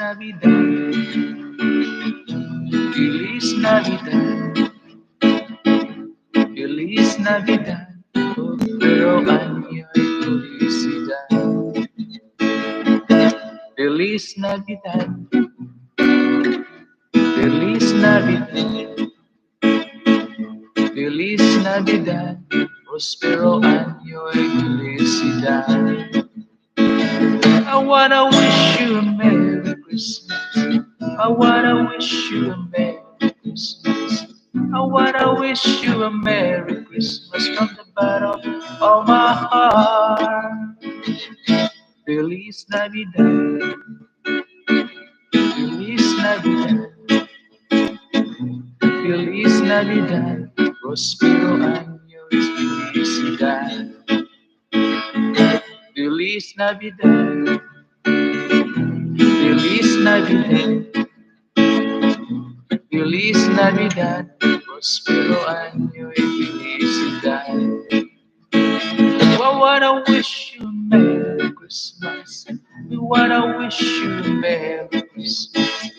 Navidad, Feliz Navidad, Feliz Navidad, pero año y felicidad. Feliz Navidad, Feliz Navidad, Feliz Navidad, prospero año y felicidad. I wanna wish you a Merry Christmas. I wanna wish you a Merry Christmas. I wanna wish you a Merry Christmas from the bottom of my heart. Feliz Navidad, Feliz Navidad, Feliz Navidad, prospero año y felicidad. Feliz Navidad, Feliz Navidad, Feliz Navidad, prospero año y felicidad. We wanna wish you a Merry Christmas. We wanna wish you a Merry Christmas.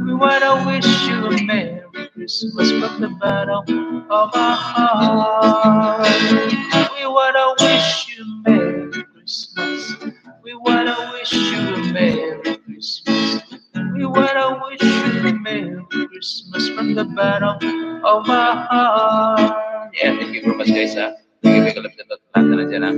We wanna wish you a Merry Christmas from the bottom of our heart. We wanna wish you a Merry Christmas. We wanna wish you a Merry Christmas. We wanna wish you a Merry Christmas from the bottom of our heart. Yeah, thank you very much guys ha. Thank you, may kalap na lahat na nandiyan ha.